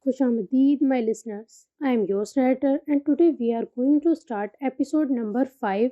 Khushamdeed, my listeners. I am your narrator, and today we are going to start episode number 5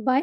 by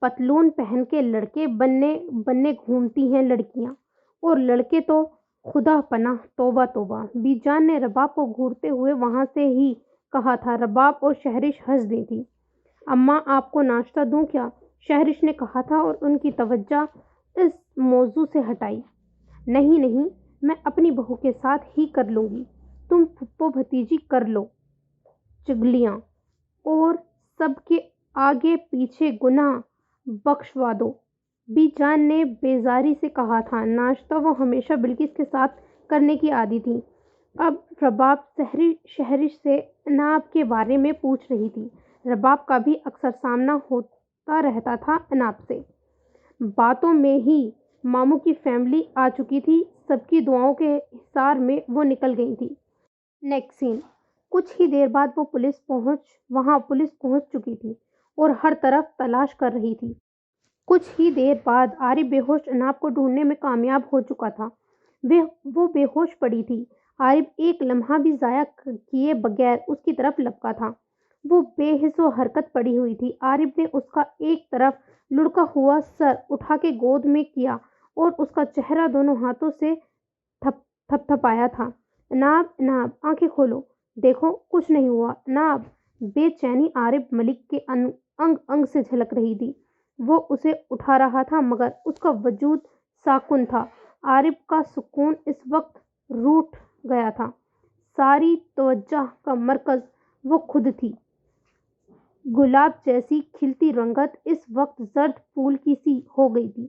پتلون پہن کے لڑکے بننے بننے گھومتی ہیں لڑکیاں، اور لڑکے تو خدا پناہ، توبہ توبہ۔ بی جان نے رباب کو گھورتے ہوئے وہاں سے ہی کہا تھا۔ رباب اور شہرش ہنس دی تھی۔ اماں آپ کو ناشتہ دوں کیا؟ شہرش نے کہا تھا اور ان کی توجہ اس موضوع سے ہٹائی۔ نہیں نہیں، میں اپنی بہو کے ساتھ ہی کر لوں گی، تم پھپھو بھتیجی کر لو چگلیاں، اور سب کے آگے پیچھے گناہ بخشوا دو۔ بی جان نے بیزاری سے کہا تھا۔ ناشتہ وہ ہمیشہ بلکس کے ساتھ کرنے کی عادی تھی۔ اب رباب شہرش سے اناب کے بارے میں پوچھ رہی تھی۔ رباب کا بھی اکثر سامنا ہوتا رہتا تھا اناب سے۔ باتوں میں ہی ماموں کی فیملی آ چکی تھی۔ سب کی دعاؤں کے حصار میں وہ نکل گئی تھی۔ نیکسٹ سین۔ کچھ ہی دیر بعد وہاں پولیس پہنچ چکی تھی اور ہر طرف تلاش کر رہی تھی۔ کچھ ہی دیر بعد عارف بے ہوش اناب کو ڈھونڈنے میں کامیاب ہو چکا تھا۔ وہ بے ہوش پڑی تھی۔ عارف ایک لمحہ بھی ضائع کیے بغیر اس کی طرف لپکا تھا۔ وہ بے حس و حرکت پڑی ہوئی تھی۔ عارف نے اس کا ایک طرف لڑکا ہوا سر اٹھا کے گود میں کیا اور اس کا چہرہ دونوں ہاتھوں سے تھپ تھپایا تھا۔ اناب اناب، آنکھیں کھولو، دیکھو کچھ نہیں ہوا۔ اناب، بے چینی عارف ملک کے انگ انگ سے جھلک رہی تھی۔ وہ اسے اٹھا رہا تھا مگر اس کا وجود ساکن تھا۔ عارف کا سکون اس وقت روٹھ گیا تھا۔ ساری توجہ کا مرکز وہ خود تھی۔ گلاب جیسی کھلتی رنگت اس وقت زرد پھول کی سی ہو گئی تھی۔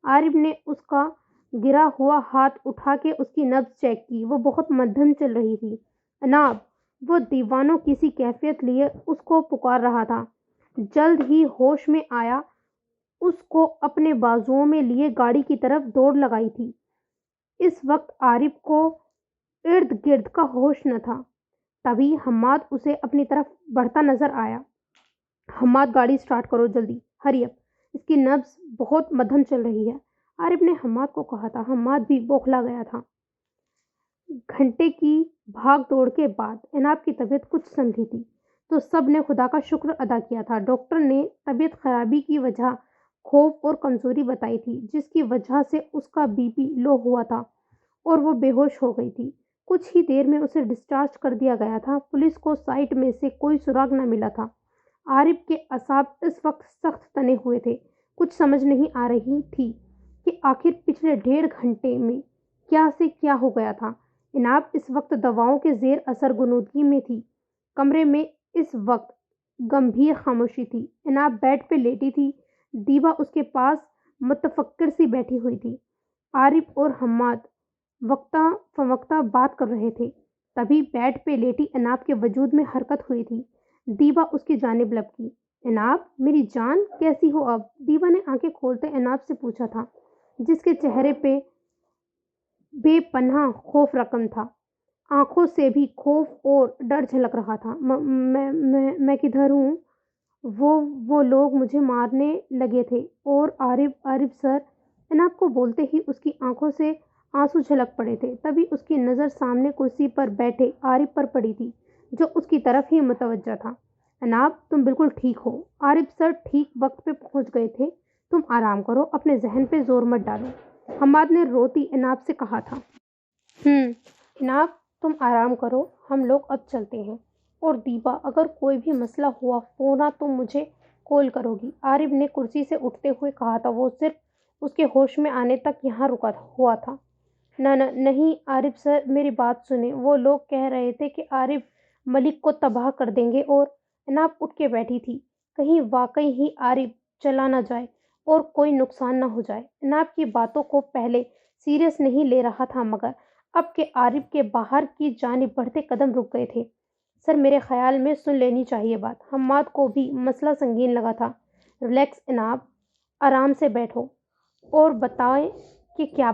عارف نے اس کا گرا ہوا ہاتھ اٹھا کے اس کی نبض چیک کی۔ وہ بہت مدھم چل رہی تھی۔ اناب، وہ دیوانوں کی سی کیفیت لیے اس کو پکار رہا تھا۔ جلد ہی ہوش میں آیا، اس کو اپنے بازوؤں میں لیے گاڑی کی طرف دوڑ لگائی تھی۔ اس وقت عارف کو ارد گرد کا ہوش نہ تھا۔ تبھی حماد اسے اپنی طرف بڑھتا نظر آیا۔ حماد، گاڑی سٹارٹ کرو جلدی، ہری اپ، اس کی نبض بہت مدھم چل رہی ہے۔ عارف نے حماد کو کہا تھا۔ حماد بھی بوکھلا گیا تھا۔ گھنٹے کی بھاگ دوڑ کے بعد اناب کی طبیعت کچھ سنبھلی تھی تو سب نے خدا کا شکر ادا کیا تھا۔ ڈاکٹر نے طبیعت خرابی کی وجہ خوف اور کمزوری بتائی تھی، جس کی وجہ سے اس کا بی پی لو ہوا تھا اور وہ بے ہوش ہو گئی تھی۔ کچھ ہی دیر میں اسے ڈسچارج کر دیا گیا تھا۔ پولیس کو سائٹ میں سے کوئی سراغ نہ ملا تھا۔ عارف کے اعصاب اس وقت سخت تنے ہوئے تھے۔ کچھ سمجھ نہیں آ رہی تھی کہ آخر پچھلے 1.5 گھنٹے میں کیا سے کیا ہو گیا تھا۔ اناب اس وقت دواؤں کے زیر اثر غنودگی میں تھی۔ کمرے میں اس وقت گمبھیر خاموشی تھی۔ اناب بیڈ پہ لیٹی تھی۔ دیبا اس کے پاس متفکر سی بیٹھی ہوئی تھی۔ عارف اور حماد وقتاً فوقتاً بات کر رہے تھے۔ تبھی بیڈ پہ لیٹی اناب کے وجود میں حرکت ہوئی تھی۔ دیبا اس کی جانب لپکی۔ اناب، میری جان، کیسی ہو اب؟ دیبا نے آنکھیں کھولتے اناب سے پوچھا تھا، جس کے چہرے پہ بے پناہ خوف رقم تھا۔ آنکھوں سے بھی خوف اور ڈر جھلک رہا تھا۔ میں کدھر ہوں؟ وہ لوگ مجھے مارنے لگے تھے۔ اور عارف سر، اناب کو بولتے ہی اس کی آنکھوں سے آنسو جھلک پڑے تھے۔ تبھی اس کی نظر سامنے کرسی پر بیٹھے عارف پر پڑی تھی، جو اس کی طرف ہی متوجہ تھا۔ اناب، تم بالکل ٹھیک ہو؟ عارف سر ٹھیک وقت پہ پہنچ گئے تھے۔ تم آرام کرو، اپنے ذہن پہ زور مت ڈالو، حماد نے روتی اناب سے کہا تھا۔ اناب، تم آرام کرو، ہم لوگ اب چلتے ہیں۔ اور دیبا، اگر کوئی بھی مسئلہ ہوا فوراً تم مجھے کال کرو گی، عارف نے کرسی سے اٹھتے ہوئے کہا تھا۔ وہ صرف اس کے ہوش میں آنے تک یہاں رکا ہوا تھا۔ نہیں عارف سر، میری بات سنیں۔ وہ لوگ کہہ رہے تھے کہ عارف ملک کو تباہ کر دیں گے۔ اور اناب اٹھ کے بیٹھی تھی۔ کہیں واقعی ہی عارف چلا نہ جائے اور کوئی نقصان نہ ہو جائے۔ اناب کی باتوں کو پہلے سیریس نہیں لے رہا تھا مگر اب کے عارف کے باہر کی جانب بڑھتے قدم رک گئے تھے۔ سر، میرے خیال میں سن لینی چاہیے بات۔ حماد کو بھی مسئلہ سنگین لگا تھا۔ ریلیکس اناب، آرام سے بیٹھو اور بتائیں کہ کیا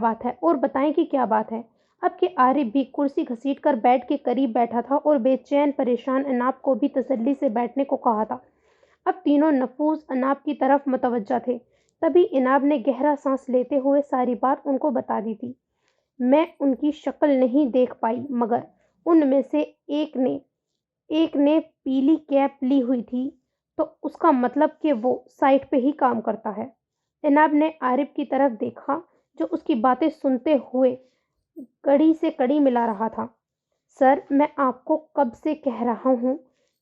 بات ہے۔ اب کے عارف بھی کرسی گھسیٹ کر بیڈ کے قریب بیٹھا تھا اور بے چین پریشان اناب کو بھی تسلی سے بیٹھنے کو کہا تھا۔ اب تینوں نفوذ اناب کی طرف متوجہ تھے۔ تبھی اناب نے گہرا سانس لیتے ہوئے ساری بات ان کو بتا دی تھی۔ میں ان کی شکل نہیں دیکھ پائی مگر ان میں سے ایک نے پیلی کیپ لی ہوئی تھی تو اس کا مطلب کہ وہ سائٹ پہ ہی کام کرتا ہے۔ عناب نے عارف کی طرف دیکھا جو اس کی باتیں سنتے ہوئے کڑی سے کڑی ملا رہا تھا۔ سر، میں آپ کو کب سے کہہ رہا ہوں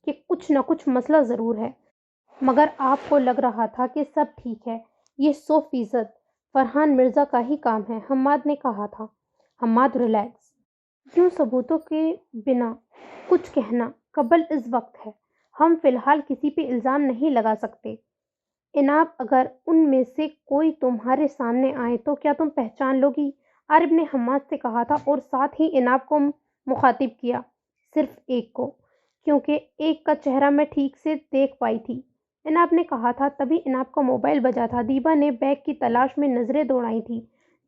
کہ کچھ نہ کچھ مسئلہ ضرور ہے، مگر آپ کو لگ رہا تھا کہ سب ٹھیک ہے۔ یہ 100% فرحان مرزا کا ہی کام ہے، حماد نے کہا تھا۔ حماد ریلیکس، یوں ثبوتوں کے بنا کچھ کہنا قبل از وقت ہے۔ ہم فی الحال کسی پہ الزام نہیں لگا سکتے۔ عناب، اگر ان میں سے کوئی تمہارے سامنے آئے تو کیا تم پہچان لو گی؟ عارف نے حماد سے کہا تھا اور ساتھ ہی عناب کو مخاطب کیا۔ صرف ایک کو، کیونکہ ایک کا چہرہ میں ٹھیک سے دیکھ پائی تھی، عناب نے کہا تھا۔ تبھی عناب کا موبائل بجا تھا۔ دیبا نے بیگ کی تلاش میں نظریں دوڑائی تھیں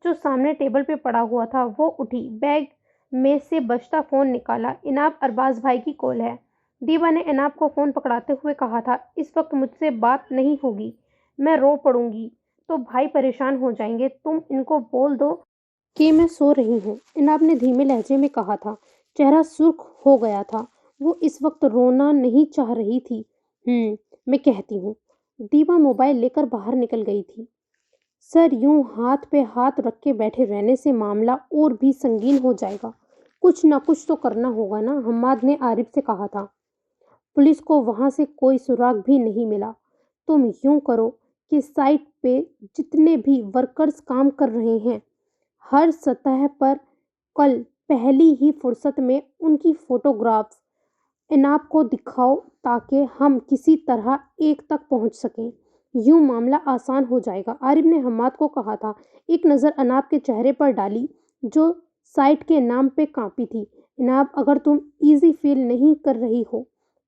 جو سامنے ٹیبل پہ پڑا ہوا تھا۔ وہ اٹھی، بیگ میں سے بجتا فون نکالا۔ عناب، ارباز بھائی کی کال ہے۔ دیبا نے عناب کو فون پکڑاتے ہوئے کہا تھا۔ اس وقت مجھ سے بات نہیں ہوگی، میں رو پڑوں گی تو بھائی پریشان ہو جائیں گے۔ تم ان کو بول دو کہ میں سو رہی ہوں، عناب نے دھیمے لہجے میں کہا تھا۔ چہرہ سرخ ہو گیا تھا، وہ اس وقت رونا نہیں چاہ رہی تھی۔ میں کہتی ہوں۔ دیبا موبائل لے کر باہر نکل گئی تھی۔ سر، یوں ہاتھ پہ ہاتھ رکھ کے بیٹھے رہنے سے معاملہ اور بھی سنگین ہو جائے گا۔ کچھ نہ کچھ تو کرنا ہوگا نا، حماد نے عارف سے کہا تھا۔ پولیس کو وہاں سے کوئی سراغ بھی نہیں ملا۔ تم یوں کرو کہ سائٹ پہ جتنے بھی ورکرز کام کر رہے ہیں، ہر سطح پر کل پہلی ہی فرصت میں ان کی فوٹوگرافز عناب کو دکھاؤ تاکہ ہم کسی طرح ایک تک پہنچ سکیں۔ یوں معاملہ آسان ہو جائے گا، عارف نے حماد کو کہا تھا۔ ایک نظر عناب کے چہرے پر ڈالی جو سائٹ کے نام پہ کانپی تھی۔ عناب، اگر تم ایزی فیل نہیں کر رہی ہو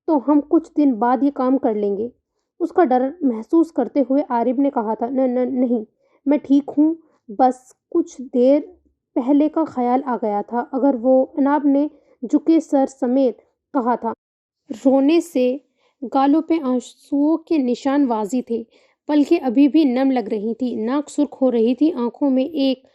تو ہم کچھ دن بعد یہ کام کر لیں گے۔ اس کا ڈر محسوس کرتے ہوئے عارف نے کہا تھا۔ نہیں، میں ٹھیک ہوں، بس کچھ دیر پہلے کا خیال آ گیا تھا۔ اگر وہ، عناب نے جھکے سر سمیت کہا تھا۔ رونے سے گالوں پہ آنسوؤں کے نشان واضح تھے، پلکیں ابھی بھی نم لگ رہی تھیں، ناک سرخ ہو رہی تھی، آنکھوں میں ایک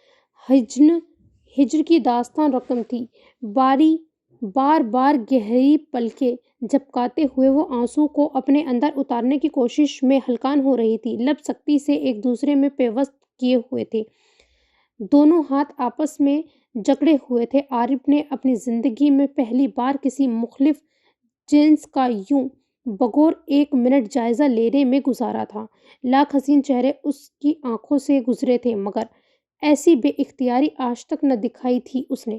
ہجر کی داستان رقم تھی۔ بار بار گہری پلکیں جھپکاتے ہوئے وہ آنسو کو اپنے اندر اتارنے کی کوشش میں ہلکان ہو رہی تھی۔ لب سختی سے ایک دوسرے میں پیوست کیے ہوئے تھے، دونوں ہاتھ آپس میں جکڑے ہوئے تھے۔ عارف نے اپنی زندگی میں پہلی بار کسی مخالف جنس کا یوں بغور ایک منٹ جائزہ لینے میں گزارا تھا۔ لاکھ حسین چہرے اس کی آنکھوں سے گزرے تھے، مگر ایسی بے اختیاری آج تک نہ دکھائی تھی اس نے۔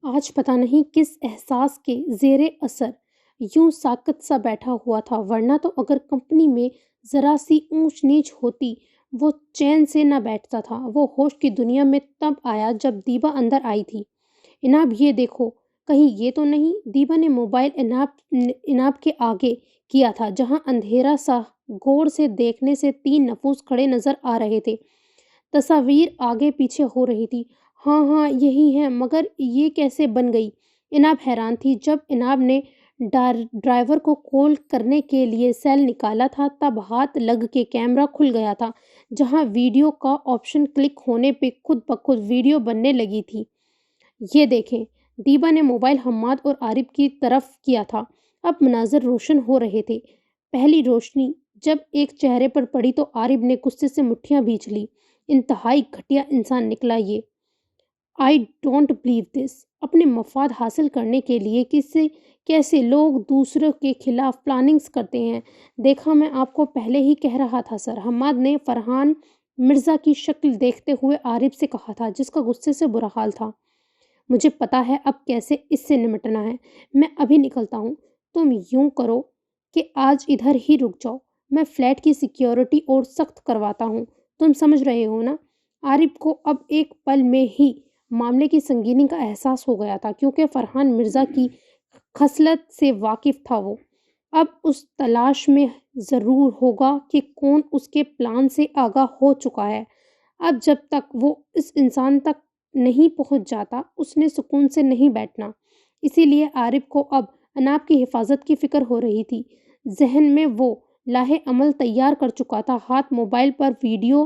آج پتہ نہیں کس احساس کے زیر اثر یوں ساکت سا بیٹھا ہوا تھا، ورنہ تو اگر کمپنی میں ذرا سی اونچ نیچ ہوتی وہ چین سے نہ بیٹھتا تھا۔ وہ ہوش کی دنیا میں تب آیا جب دیبا اندر آئی تھی۔ عناب، یہ دیکھو، کہیں یہ تو نہیں؟ دیبا نے موبائل عناب کے آگے کیا تھا جہاں اندھیرا سا غور سے دیکھنے سے 3 نفوس کھڑے نظر آ رہے تھے۔ تصاویر آگے پیچھے ہو رہی تھی۔ ہاں یہی ہے، مگر یہ کیسے بن گئی؟ عناب حیران تھی۔ جب عناب نے ڈرائیور کو کال کرنے کے لیے سیل نکالا تھا تب ہاتھ لگ کے کیمرہ کھل گیا تھا، جہاں ویڈیو کا آپشن کلک ہونے پہ خود بخود ویڈیو بننے لگی تھی۔ یہ دیکھیں، دیبا نے موبائل حماد اور عارف کی طرف کیا تھا۔ اب مناظر روشن ہو رہے تھے۔ پہلی روشنی جب ایک چہرے پر پڑی تو عارف نے غصے سے مٹھیاں بھیج لی۔ انتہائی گھٹیا انسان نکلا یہ۔ I don't believe this. اپنے مفاد حاصل کرنے کے لیے کیسے لوگ دوسروں کے خلاف پلاننگز کرتے ہیں۔ دیکھا، میں آپ کو پہلے ہی کہہ رہا تھا سر، حماد نے فرحان مرزا کی شکل دیکھتے ہوئے عارف سے کہا تھا، جس کا غصے سے برا حال تھا۔ مجھے پتا ہے اب کیسے اس سے نمٹنا ہے۔ میں ابھی نکلتا ہوں۔ تم یوں کرو کہ آج ادھر ہی رک جاؤ، میں فلیٹ کی سیکیورٹی اور سخت کرواتا ہوں۔ تم سمجھ رہے ہو نا؟ عارف کو اب ایک پل میں ہی معاملے کی سنگینی کا احساس ہو گیا تھا، کیونکہ فرحان مرزا کی خصلت سے واقف تھا وہ۔ اب اس تلاش میں ضرور ہوگا کہ کون اس کے پلان سے آگاہ ہو چکا ہے۔ اب جب تک وہ اس انسان تک نہیں پہنچ جاتا اس نے سکون سے نہیں بیٹھنا۔ اسی لیے عارف کو اب عناب کی حفاظت کی فکر ہو رہی تھی۔ ذہن میں وہ لاہ عمل تیار کر چکا تھا، ہاتھ موبائل پر ویڈیو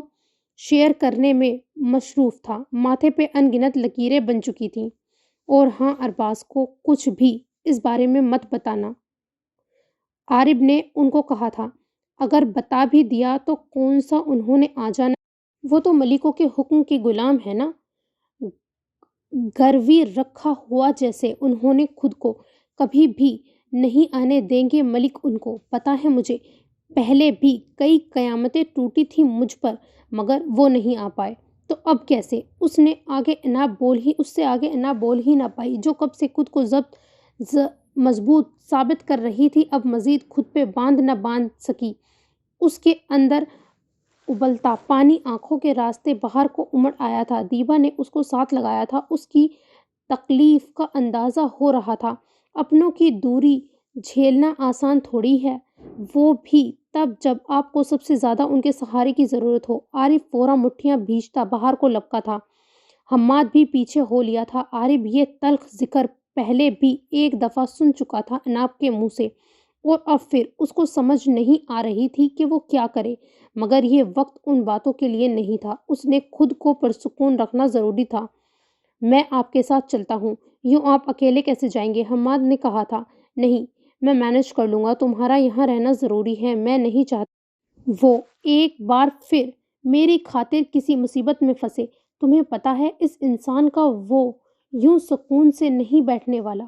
شیئر کرنے میں مصروف تھا، ماتھے پہ ان گنت لکیریں بن چکی تھیں۔ اور ہاں، ارباز کو کچھ بھی اس بارے میں مت بتانا۔ عارب نے ان کو کہا تھا۔ اگر بتا بھی دیا تو کون سا انہوں نے آ جانا؟ وہ تو ملکوں کے حکم کی غلام ہے نا، گروی رکھا ہوا جیسے انہوں نے خود کو کبھی بھی نہیں آنے دیں گے ملک ان کو پتہ ہے مجھے پہلے بھی کئی قیامتیں ٹوٹی تھیں مجھ پر مگر وہ نہیں آ پائے تو اب کیسے؟ اس سے آگے نہ بول ہی نہ پائی جو کب سے خود کو مضبوط ثابت کر رہی تھی اب مزید خود پہ باندھ نہ باندھ سکی۔ اس کے اندر ابلتا پانی آنکھوں کے راستے باہر کو امڑ آیا تھا۔ دیبا نے اس کو ساتھ لگایا تھا۔ اس کی تکلیف کا اندازہ ہو رہا تھا۔ اپنوں کی دوری جھیلنا آسان تھوڑی ہے، وہ بھی تب جب آپ کو سب سے زیادہ ان کے سہارے کی ضرورت ہو۔ عارف فوراً مٹھیاں بھیجتا باہر کو لپکا تھا۔ حماد بھی پیچھے ہو لیا تھا۔ عارف یہ تلخ ذکر پہلے بھی ایک دفعہ سن چکا تھا عناب کے منہ سے، اور اب پھر اس کو سمجھ نہیں آ رہی تھی کہ وہ کیا کرے، مگر یہ وقت ان باتوں کے لیے نہیں تھا۔ اس نے خود کو پرسکون رکھنا ضروری تھا۔ میں آپ کے ساتھ چلتا ہوں۔ یوں آپ اکیلے کیسے جائیں گے؟ حماد نے کہا تھا۔ نہیں، میں مینج کر لوں گا، تمہارا یہاں رہنا ضروری ہے، میں نہیں چاہتا وہ ایک بار پھر میری خاطر کسی مصیبت میں پھنسے۔ تمہیں پتہ ہے اس انسان کا وہ یوں سکون سے نہیں بیٹھنے والا۔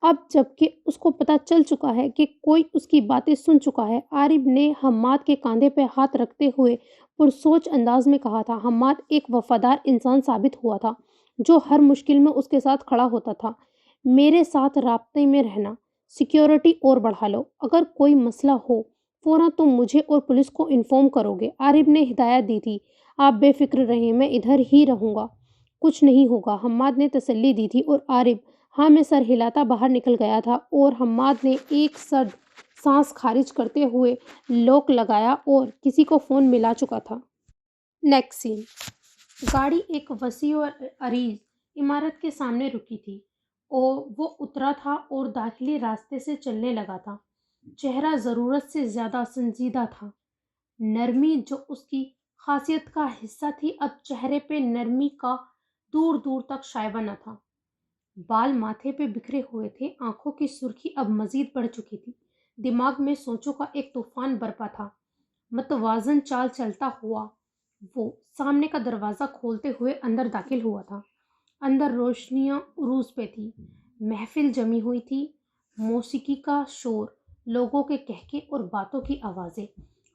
اب جب کہ اس کو پتہ چل چکا ہے کہ کوئی اس کی باتیں سن چکا ہے، عارف نے حماد کے کاندھے پہ ہاتھ رکھتے ہوئے پرسوچ انداز میں کہا تھا۔ حماد ایک وفادار انسان ثابت ہوا تھا جو ہر مشکل میں اس کے ساتھ کھڑا ہوتا تھا۔ میرے ساتھ رابطے میں رہنا، سیکیورٹی اور بڑھا لو، اگر کوئی مسئلہ ہو فوراً تم مجھے اور پولیس کو انفارم کرو گے۔ عارف نے ہدایت دی تھی۔ آپ بے فکر رہیں، میں ادھر ہی رہوں گا، کچھ نہیں ہوگا، حماد نے تسلی دی تھی، اور عارف ہاں میں سر ہلاتا باہر نکل گیا تھا، اور حماد نے ایک سرد سانس خارج کرتے ہوئے لوک لگایا اور کسی کو فون ملا چکا تھا۔ نیکسٹ سین، گاڑی ایک وسیع اور عریض عمارت کے سامنے رکی تھی اور وہ اترا تھا اور داخلی راستے سے چلنے لگا تھا۔ چہرہ ضرورت سے زیادہ سنجیدہ تھا۔ نرمی جو اس کی خاصیت کا حصہ تھی اب چہرے پہ نرمی کا دور دور تک شائبہ نہ تھا۔ بال ماتھے پہ بکھرے ہوئے تھے، آنکھوں کی سرخی اب مزید بڑھ چکی تھی، دماغ میں سوچوں کا ایک طوفان برپا تھا۔ متوازن چال چلتا ہوا وہ سامنے کا دروازہ کھولتے ہوئے اندر داخل ہوا تھا۔ اندر روشنیاں عروج پہ تھی، محفل جمی ہوئی تھی، موسیقی کا شور، لوگوں کے کہکے اور باتوں کی آوازیں،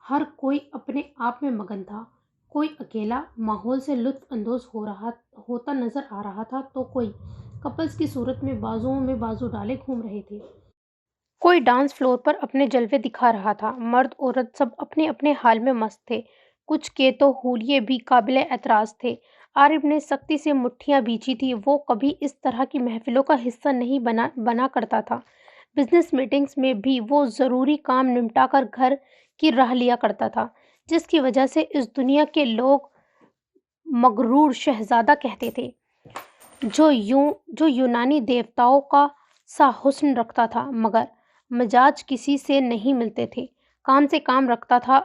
ہر کوئی اپنے آپ میں مگن تھا۔ کوئی اکیلا ماحول سے لطف اندوز ہوتا نظر آ رہا تھا تو کوئی کپلز کی صورت میں بازوؤں میں بازو ڈالے گھوم رہے تھے۔ کوئی ڈانس فلور پر اپنے جلوے دکھا رہا تھا۔ مرد عورت سب اپنے اپنے حال میں مست تھے، کچھ کے تو حولیے بھی قابل اعتراض تھے۔ عارف نے سختی سے مٹھیاں بھیجی تھی۔ وہ کبھی اس طرح کی محفلوں کا حصہ نہیں بنا کرتا تھا۔ بزنس میٹنگز میں بھی وہ ضروری کام نمٹا کر گھر کی راہ لیا کرتا تھا، جس کی وجہ سے اس دنیا کے لوگ مغرور شہزادہ کہتے تھے، جو یونانی دیوتاؤں کا سا حسن رکھتا تھا مگر مزاج کسی سے نہیں ملتے تھے، کام سے کام رکھتا تھا۔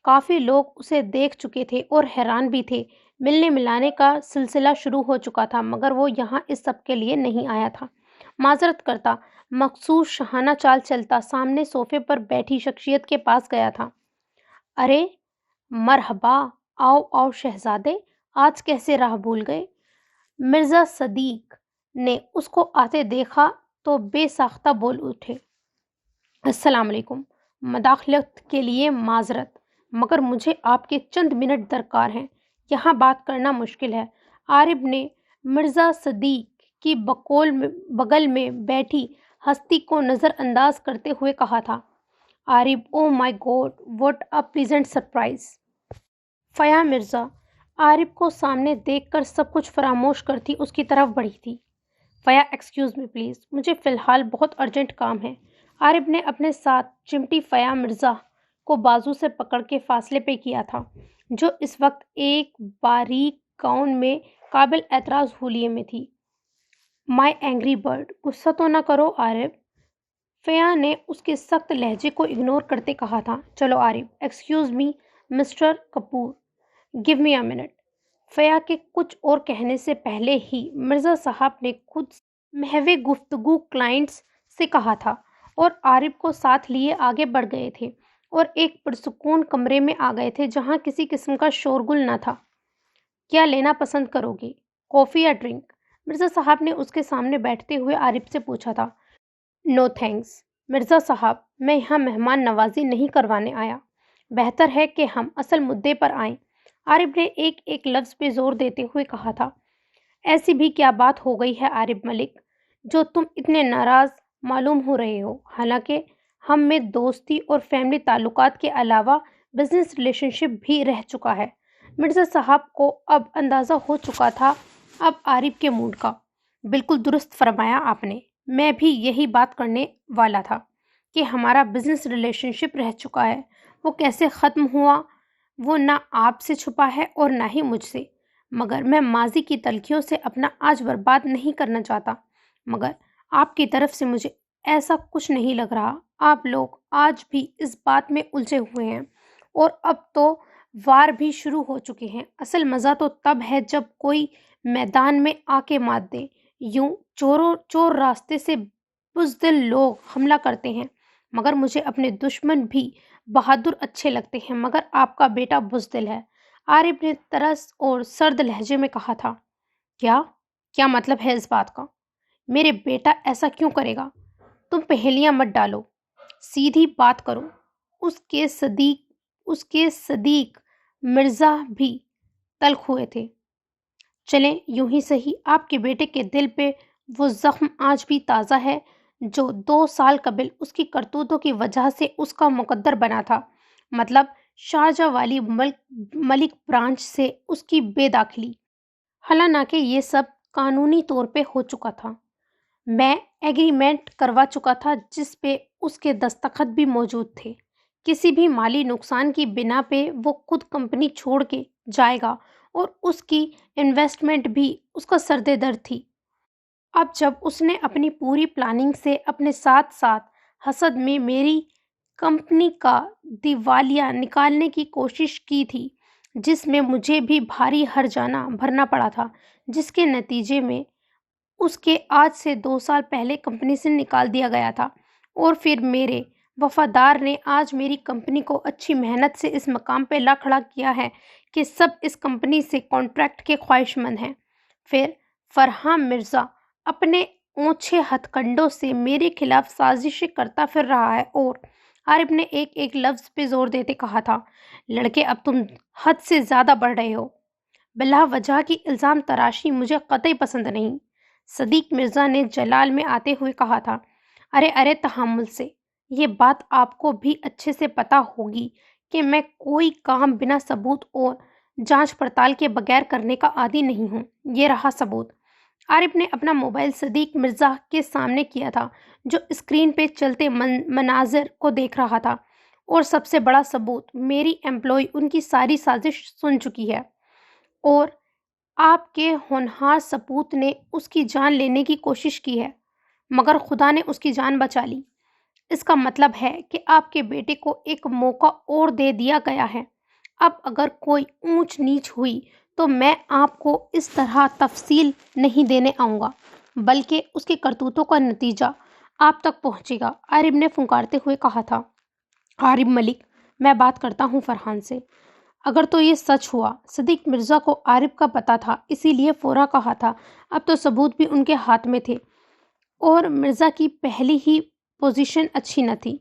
کافی لوگ اسے دیکھ چکے تھے اور حیران بھی تھے۔ ملنے ملانے کا سلسلہ شروع ہو چکا تھا مگر وہ یہاں اس سب کے لیے نہیں آیا تھا۔ معذرت کرتا مخصوص شاہانہ چال چلتا سامنے صوفے پر بیٹھی شخصیت کے پاس گیا تھا۔ ارے مرحبا، آؤ آؤ شہزادے، آج کیسے راہ بھول گئے؟ مرزا صدیق نے اس کو آتے دیکھا تو بے ساختہ بول اٹھے۔ السلام علیکم، مداخلت کے لیے معذرت مگر مجھے آپ کے چند منٹ درکار ہیں، یہاں بات کرنا مشکل ہے۔ عارف نے مرزا صدیق کی بغل میں بیٹھی ہستی کو نظر انداز کرتے ہوئے کہا تھا۔ Arif oh my God, what a pleasant surprise. Fia Mirza Arif کو سامنے دیکھ کر سب کچھ فراموش کرتی اس کی طرف بڑھی تھی۔ فیا ایکسکیوز می پلیز، مجھے فی الحال بہت ارجنٹ کام ہے۔ عارف نے اپنے ساتھ چمٹی فیا مرزا کو بازو سے پکڑ کے فاصلے پہ کیا تھا، جو اس وقت ایک باریک گاؤن میں قابل اعتراض حولیے میں تھی۔ مائی اینگری برڈ، غصہ تو نہ کرو عارف، فیا نے اس کے سخت لہجے کو اگنور کرتے کہا تھا۔ چلو Arif, excuse me Mister Kapoor, give me a minute. Fia کے کچھ اور کہنے سے پہلے ہی مرزا صاحب نے خود محو گفتگو کلائنٹس سے کہا تھا اور عارف کو ساتھ لیے آگے بڑھ گئے تھے اور ایک پرسکون کمرے میں آ گئے تھے جہاں کسی قسم کا شورغل نہ تھا۔ کیا لینا پسند کرو گے، کافی یا ڈرنک؟ مرزا صاحب نے اس کے سامنے بیٹھتے ہوئے عارف سے پوچھا تھا۔ نو تھینکس مرزا صاحب، میں یہاں مہمان نوازی نہیں کروانے آیا، بہتر ہے کہ ہم اصل مدعے پر آئیں، عارف نے ایک ایک لفظ پہ زور دیتے ہوئے کہا تھا۔ ایسی بھی کیا بات ہو گئی ہے عارف ملک جو تم اتنے ناراض معلوم ہو رہے ہو؟ حالانکہ ہم میں دوستی اور فیملی تعلقات کے علاوہ بزنس ریلیشن شپ بھی رہ چکا ہے۔ مرزا صاحب کو اب اندازہ ہو چکا تھا اب عارف کے موڈ کا۔ بالکل درست فرمایا آپ نے، میں بھی یہی بات کرنے والا تھا کہ ہمارا بزنس ریلیشن شپ رہ چکا ہے۔ وہ کیسے ختم ہوا وہ نہ آپ سے چھپا ہے اور نہ ہی مجھ سے، مگر میں ماضی کی تلخیوں سے اپنا آج برباد نہیں کرنا چاہتا، مگر آپ کی طرف سے مجھے ایسا کچھ نہیں لگ رہا۔ آپ لوگ آج بھی اس بات میں الجھے ہوئے ہیں اور اب تو وار بھی شروع ہو چکے ہیں۔ اصل مزہ تو تب ہے جب کوئی میدان میں آ کے مات دے۔ یوں چور راستے سے بزدل لوگ حملہ کرتے ہیں، مگر مجھے اپنے دشمن بھی بہادر اچھے لگتے ہیں، مگر آپ کا بیٹا بزدل ہے، عارف نے ترس اور سرد لہجے میں کہا تھا۔ کیا مطلب ہے اس بات کا؟ میرے بیٹا ایسا کیوں کرے گا؟ تم پہیلیاں مت ڈالو، سیدھی بات کرو۔ اس کے صدیق مرزا بھی تلخ ہوئے تھے۔ چلیں یوں ہی سہی، آپ کے بیٹے کے دل پہ وہ زخم آج بھی تازہ ہے جو 2 سال قبل اس کی کرتوتوں کی وجہ سے اس کا مقدر بنا تھا، مطلب شارجہ والی ملک برانچ سے اس کی بے داخلی۔ حالانکہ یہ سب قانونی طور پہ ہو چکا تھا، میں ایگریمنٹ کروا چکا تھا جس پہ اس کے دستخط بھی موجود تھے۔ کسی بھی مالی نقصان کی بنا پہ وہ خود کمپنی چھوڑ کے جائے گا اور اس کی انویسٹمنٹ بھی اس کا سردِ در تھی۔ اب جب اس نے اپنی پوری پلاننگ سے اپنے ساتھ ساتھ حسد میں میری کمپنی کا دیوالیہ نکالنے کی کوشش کی تھی، جس میں مجھے بھی بھاری ہرجانہ بھرنا پڑا تھا، جس کے نتیجے میں اس کے آج سے 2 سال پہلے کمپنی سے نکال دیا گیا تھا، اور پھر میرے وفادار نے آج میری کمپنی کو اچھی محنت سے اس مقام پہ لا کھڑا کیا ہے کہ سب اس کمپنی سے کانٹریکٹ کے خواہش مند ہیں۔ پھر فرحان مرزا اپنے اونچے ہتھ کنڈوں سے میرے خلاف سازشیں کرتا پھر رہا ہے، اور عارف نے ایک ایک لفظ پہ زور دیتے کہا تھا۔ لڑکے اب تم حد سے زیادہ بڑھ رہے ہو، بلا وجہ کی الزام تراشی مجھے قطعی پسند نہیں، صدیق مرزا نے جلال میں آتے ہوئے کہا تھا۔ ارے تحمل سے، یہ بات آپ کو بھی اچھے سے پتا ہوگی کہ میں کوئی کام بنا ثبوت اور جانچ پڑتال کے بغیر کرنے کا عادی نہیں ہوں۔ یہ رہا ثبوت۔ عارف نے اپنا موبائل صدیق مرزا کے سامنے کیا تھا جو اسکرین پہ چلتے مناظر کو دیکھ رہا تھا، اور سب سے بڑا ثبوت، میری ایمپلائی ان کی ساری سازش سن چکی ہے، اور آپ کے ہونہار سپوت نے اس کی جان لینے کی کوشش کی ہے، مگر خدا نے اس کی جان بچا لی۔ اس کا مطلب ہے کہ آپ کے بیٹے کو ایک موقع اور دے دیا گیا ہے۔ اب اگر کوئی اونچ نیچ ہوئی تو میں آپ کو اس طرح تفصیل نہیں دینے آؤں گا، بلکہ اس کے کرتوتوں کا نتیجہ آپ تک پہنچے گا، عارف نے پھنکارتے ہوئے کہا تھا۔ عارف ملک، میں بات کرتا ہوں فرحان سے۔ اگر تو یہ سچ ہوا، صدیق مرزا کو عارف کا پتہ تھا، اسی لیے فورا کہا تھا، اب تو ثبوت بھی ان کے ہاتھ میں تھے، اور مرزا کی پہلی ہی پوزیشن اچھی نہ تھی۔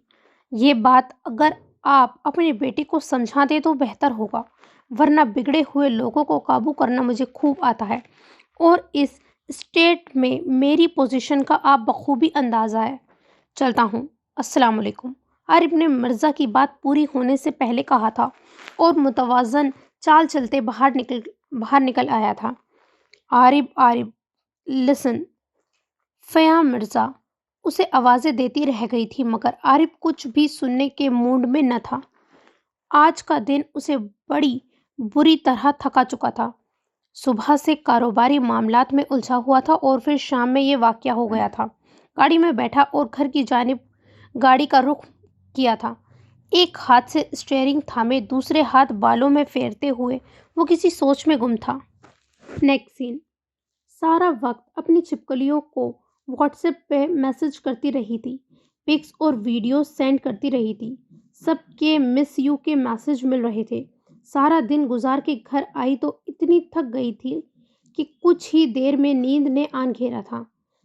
یہ بات اگر آپ اپنے بیٹے کو سمجھا دیں تو بہتر ہوگا، ورنہ بگڑے ہوئے لوگوں کو قابو کرنا مجھے خوب آتا ہے، اور اس اسٹیٹ میں میری پوزیشن کا آپ بخوبی اندازہ ہے۔ چلتا ہوں، السلام علیکم، عارف نے مرزا کی بات پوری ہونے سے پہلے کہا تھا، اور متوازن چال چلتے باہر نکل آیا تھا۔ عارف لسن، فیا مرزا اسے آوازیں دیتی رہ گئی تھی، مگر عارف کچھ بھی سننے کے موڈ میں نہ تھا۔ آج کا دن اسے بڑی بری طرح تھکا چکا تھا، صبح سے کاروباری معاملات میں الجھا ہوا تھا، اور پھر شام میں یہ واقعہ ہو گیا تھا۔ گاڑی میں بیٹھا اور گھر کی جانب گاڑی کا رخ کیا تھا، ایک ہاتھ سے اسٹیئرنگ تھامے دوسرے ہاتھ بالوں میں پھیرتے ہوئے وہ کسی سوچ میں گم تھا۔ نیکسٹ سین، سارا وقت اپنی چھپکلیوں کو واٹس ایپ پہ میسج کرتی رہی تھی، پکس اور ویڈیوز سینڈ کرتی رہی تھی۔ سب کے مس یو کے میسج مل رہے تھے۔ سارا دن گزار کے گھر آئی تو اتنی تھک گئی تھی کہ کچھ ہی دیر میں نیند نے آن گھیرا تھا،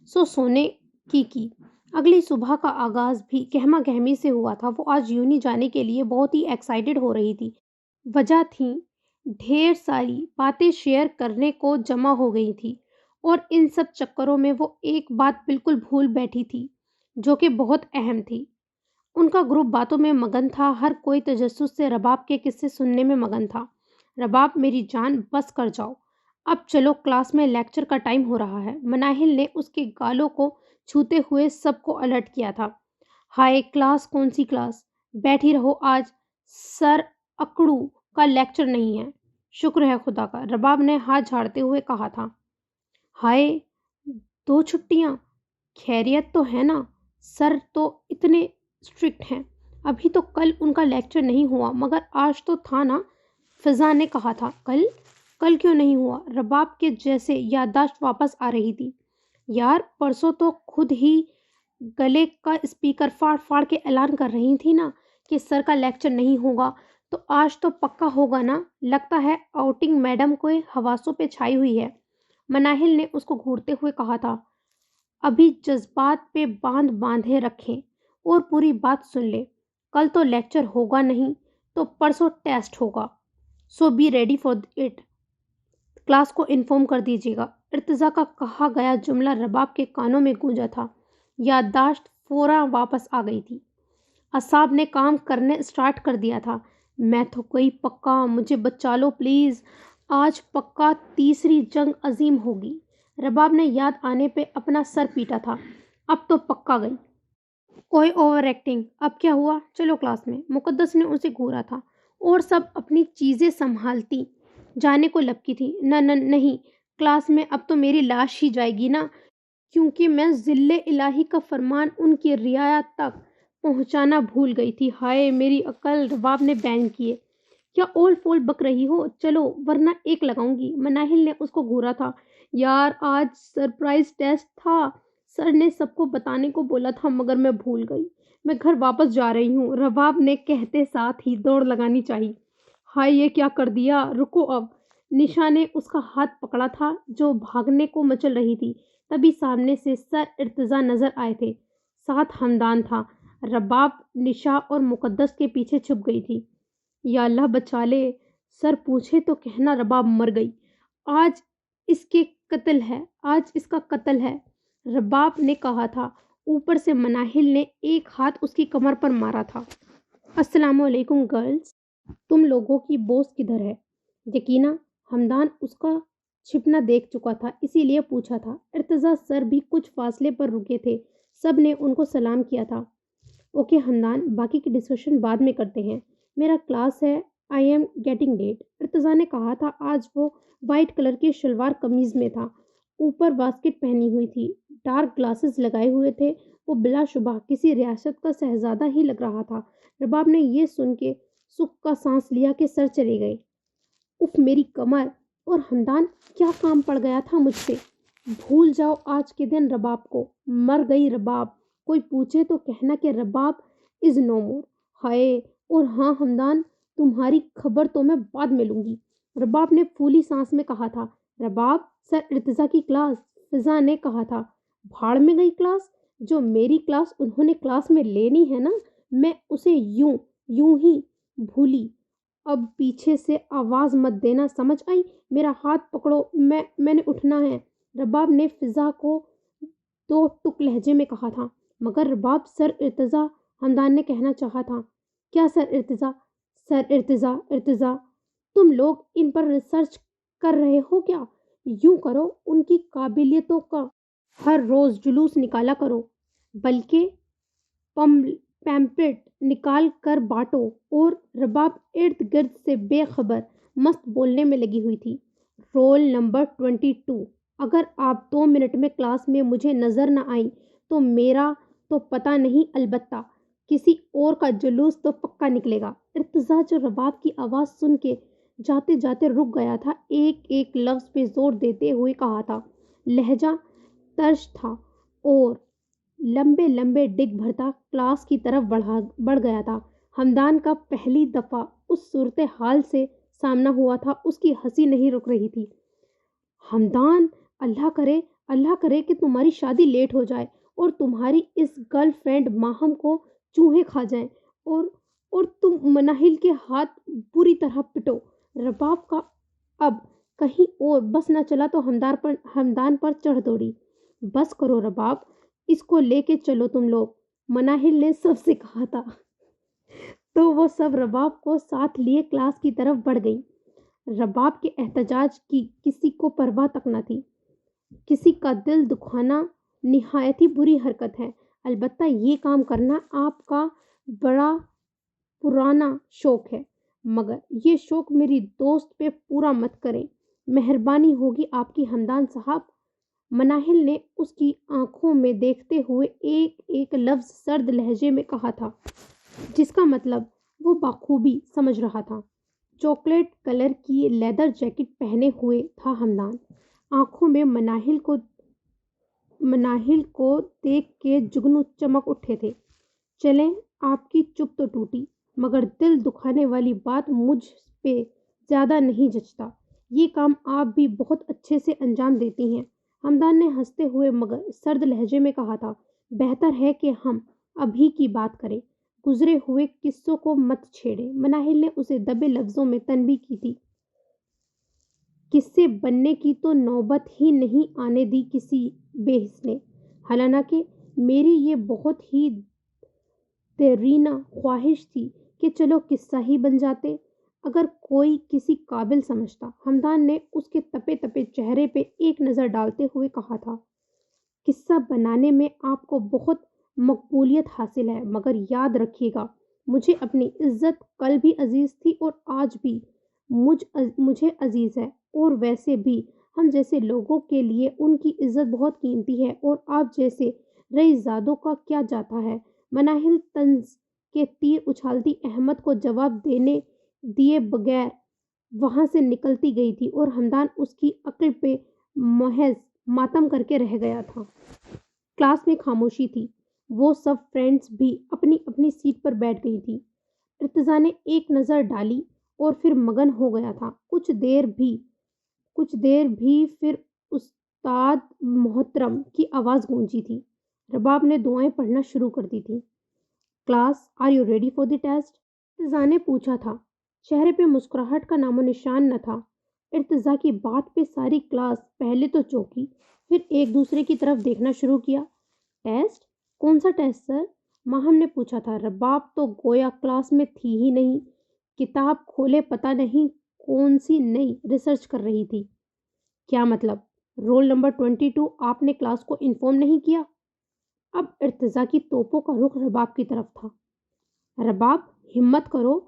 سونے کی۔ اگلی صبح کا آغاز بھی گہما گہمی سے ہوا تھا۔ وہ آج یونی جانے کے لیے بہت ہی ایکسائٹڈ ہو رہی تھی۔ وجہ تھی ڈھیر ساری باتیں شیئر کرنے کو جمع ہو گئی تھی، اور ان سب چکروں میں وہ ایک بات بالکل بھول بیٹھی تھی جو کہ بہت اہم تھی۔ ان کا گروپ باتوں میں مگن تھا، ہر کوئی تجسس سے رباب کے قصے سننے میں مگن تھا۔ رباب میری جان بس کر جاؤ، اب چلو کلاس میں لیکچر کا ٹائم ہو رہا ہے۔ مناہل نے اس کے گالوں کو چھوتے ہوئے سب کو الرٹ کیا تھا۔ ہائے کلاس، کون سی کلاس؟ بیٹھی رہو، آج سر اکڑو کا لیکچر نہیں ہے۔ شکر ہے خدا کا، رباب نے ہاتھ جھاڑتے ہوئے کہا تھا۔ ہائے 2 چھٹیاں، خیریت تو ہے نا؟ سر تو اتنے اسٹرکٹ ہیں۔ ابھی تو کل ان کا لیکچر نہیں ہوا، مگر آج تو تھا نا؟ فضا نے کہا تھا۔ کل کیوں نہیں ہوا؟ رباب کے جیسے یادداشت واپس آ رہی تھی۔ یار پرسوں تو خود ہی گلے کا اسپیکر پھاڑ پھاڑ کے اعلان کر رہی تھی نا کہ سر کا لیکچر نہیں ہوگا، تو آج تو پکا ہوگا نا؟ لگتا ہے آؤٹنگ میڈم کو حواسوں پہ چھائی ہوئی ہے، مناہل نے اس کو گھورتے ہوئے کہا تھا۔ ابھی جذبات پہ باندھے رکھیں اور پوری بات سن لے۔ کل تو لیکچر ہوگا نہیں تو پرسوں ٹیسٹ ہوگا، so be ready for it. Class کو انفارم کر دیجیے گا۔ ارتضیٰ کا کہا گیا جملہ رباب کے کانوں میں گونجا تھا۔ یادداشت فوراً واپس آ گئی تھی۔ اعصاب نے کام کرنے اسٹارٹ کر دیا تھا۔ میں تو گئی پکا، مجھے بچا لو پلیز، آج پکا تیسری جنگ عظیم ہوگی۔ رباب نے یاد آنے پہ اپنا سر پیٹا تھا۔ اب تو پکا گئی۔ کوئی اوور ایکٹنگ؟ اب کیا ہوا؟ چلو کلاس میں۔ مقدس نے اسے گھورا تھا، اور سب اپنی چیزیں سنبھالتی جانے کو لپکی تھی۔ نہیں، کلاس میں اب تو میری لاش ہی جائے گی نا، کیونکہ میں ذل الہی کا فرمان ان کی رعایا تک پہنچانا بھول گئی تھی۔ ہائے میری عقل، رباب نے بین کیے۔ کیا اول فول بک رہی ہو؟ چلو ورنہ ایک لگاؤں گی۔ مناہل نے اس کو گھورا تھا۔ یار آج سرپرائز ٹیسٹ تھا، سر نے سب کو بتانے کو بولا تھا مگر میں بھول گئی۔ میں گھر واپس جا رہی ہوں، رباب نے کہتے ساتھ ہی دوڑ لگانی چاہی۔ ہائے یہ کیا کر دیا، رکو اب۔ نشا نے اس کا ہاتھ پکڑا تھا جو بھاگنے کو مچل رہی تھی۔ تبھی سامنے سے سر ارتضیٰ نظر آئے تھے، ساتھ ہمدان تھا۔ رباب نشا اور مقدس کے پیچھے چھپ گئی تھی۔ یا اللہ بچا لے، سر پوچھے تو کہنا رباب مر گئی۔ آج اس کا قتل ہے، رباب نے کہا تھا۔ اوپر سے مناہل نے ایک ہاتھ اس کی کمر پر مارا تھا۔ السلام علیکم گرلز، تم لوگوں کی بوس کدھر ہے؟ یقینا ہمدان اس کا چھپنا دیکھ چکا تھا، اسی لیے پوچھا تھا۔ ارتضیٰ سر بھی کچھ فاصلے پر رکے تھے، سب نے ان کو سلام کیا تھا۔ اوکے ہمدان، باقی کی ڈسکشن بعد میں کرتے ہیں، میرا کلاس ہے، I am getting late. Irtiza نے کہا تھا۔ آج وہ وائٹ کلر کی شلوار قمیض میں تھا، اوپر واسکٹ پہنی ہوئی تھی، ڈارک گلاسز لگائے ہوئے تھے۔ وہ بلا شبہ کسی ریاست کا شہزادہ ہی لگ رہا تھا۔ رباب نے یہ سن کے سکھ کا سانس لیا کہ سر چلے گئے۔ اف میری کمر، اور ہمدان کیا کام پڑ گیا تھا مجھ سے؟ بھول جاؤ آج کے دن رباب کو، مر گئی رباب، کوئی پوچھے تو کہنا کہ رباب از نو مور۔ ہائے، اور ہاں ہمدان، تمہاری خبر تو میں بعد میں لوں گی، رباب نے پھولی سانس میں کہا تھا۔ رباب، سر ارتضیٰ کی کلاس، فضا نے کہا تھا۔ بھاڑ میں گئی کلاس، جو میری کلاس انہوں نے کلاس میں لینی ہے نا، میں اسے یوں ہی بھولی۔ اب پیچھے سے آواز مت دینا، سمجھ آئی؟ میرا ہاتھ پکڑو، میں نے اٹھنا ہے، رباب نے فضا کو 2 ٹک لہجے میں کہا تھا۔ مگر رباب، سر ارتضیٰ، ہمدان نے کہنا چاہا تھا۔ کیا سر ارتضیٰ، تم لوگ ان پر ریسرچ کر رہے ہو کیا؟ یوں کرو، ان کی قابلیتوں کا ہر روز جلوس نکالا کرو، بلکہ پیمپلیٹ نکال کر بانٹو۔ اور رباب ارد گرد سے بے خبر مست بولنے میں لگی ہوئی تھی۔ رول نمبر 22، اگر آپ 2 منٹ میں کلاس میں مجھے نظر نہ آئیں تو میرا تو پتہ نہیں، البتہ کسی اور کا جلوس تو پکا نکلے گا۔ ارتضیٰ جو رباب کی آواز سن کے جاتے جاتے رک گیا تھا، ایک لفظ پہ زور دیتے ہوئے کہا تھا۔ لہجہ ترش تھا اور لمبے لمبے ڈگ بھرتا کلاس کی طرف بڑھ گیا تھا۔ ہمدان کا پہلی دفعہ اس صورتحال سے سامنا ہوا تھا، اس کی ہنسی نہیں رک رہی تھی۔ ہمدان، اللہ کرے کہ تمہاری شادی لیٹ ہو جائے اور تمہاری اس گرل فرینڈ ماہم کو چوہے کھا جائیں اور تم مناہل کے ہاتھ بری طرح پٹو۔ رباب کا اب کہیں اور بس نہ چلا تو ہمدان پر چڑھ دوڑی۔ بس کرو رباب، اس کو لے کے چلو تم لوگ، مناہل نے سب سے کہا تھا۔ تو وہ سب رباب کو ساتھ لیے کلاس کی طرف بڑھ گئی۔ رباب کے احتجاج کی کسی کو پرواہ تک نہ تھی۔ کسی کا دل دکھانا نہایت ہی بری حرکت ہے، البتہ یہ کام کرنا آپ کا بڑا پرانا شوق ہے، مگر یہ شوق میری دوست پہ پورا مت کریں، مہربانی ہوگی آپ کی ہمدان صاحب۔ مناہل نے اس کی آنکھوں میں دیکھتے ہوئے ایک ایک لفظ سرد لہجے میں کہا تھا، جس کا مطلب وہ بخوبی سمجھ رہا تھا۔ چاکلیٹ کلر کی لیدر جیکٹ پہنے ہوئے تھا ہمدان، آنکھوں میں مناہل کو دیکھ کے جگنو چمک اٹھے تھے۔ چلیں، آپ کی چپ تو ٹوٹی، مگر دل دکھانے والی بات مجھ پہ زیادہ نہیں جچتا۔ یہ کام آپ بھی بہت اچھے سے انجام دیتی ہیں، ہمدان نے ہنستے ہوئے مگر سرد لہجے میں کہا تھا۔ بہتر ہے کہ ہم ابھی کی بات کریں، گزرے ہوئے قصوں کو مت چھیڑیں، مناہل نے اسے دبے لفظوں میں تنبیہ کی تھی۔ قصے بننے کی تو نوبت ہی نہیں آنے دی کسی بے حس نے، حالانکہ میری یہ بہت ہی دیرینہ خواہش تھی کہ چلو قصہ ہی بن جاتے، اگر کوئی کسی قابل سمجھتا۔ ہمدان نے اس کے تپے تپے چہرے پہ ایک نظر ڈالتے ہوئے کہا تھا۔ قصہ بنانے میں آپ کو بہت مقبولیت حاصل ہے، مگر یاد رکھیے گا، مجھے اپنی عزت کل بھی عزیز تھی اور آج بھی مجھے عزیز ہے، اور ویسے بھی ہم جیسے لوگوں کے لیے ان کی عزت بہت قیمتی ہے، اور آپ جیسے رئیس زادوں کا کیا جاتا ہے۔ مناہل طنز کے تیر اچھالتی احمد کو جواب دیے بغیر وہاں سے نکلتی گئی تھی، اور ہمدان اس کی عقل پہ محض ماتم کر کے رہ گیا تھا۔ کلاس میں خاموشی تھی، وہ سب فرینڈز بھی اپنی اپنی سیٹ پر بیٹھ گئی تھیں۔ ارتضیٰ نے ایک نظر ڈالی اور پھر مگن ہو گیا تھا۔ کچھ دیر بھی پھر استاد محترم کی آواز گونجی تھی۔ رباب نے دعائیں پڑھنا شروع کر دی تھی۔ Class, are you ready for the test? Irtiza نے پوچھا تھا۔ چہرے پہ مسکراہٹ کا نام و نشان نہ تھا۔ ارتضیٰ کی بات پہ ساری کلاس پہلے تو چونکی، پھر ایک دوسرے کی طرف دیکھنا شروع کیا۔ ٹیسٹ؟ کون سا ٹیسٹ سر؟ ماہم نے پوچھا تھا۔ رباب تو گویا کلاس میں تھی ہی نہیں، کتاب کھولے پتہ نہیں کون سی نئی ریسرچ کر رہی تھی۔ کیا مطلب؟ رول نمبر 22 آپ نے کلاس کو انفارم نہیں کیا؟ اب ارتضیٰ کی توپوں کا رخ رباب کی طرف تھا۔ رباب، ہمت کرو،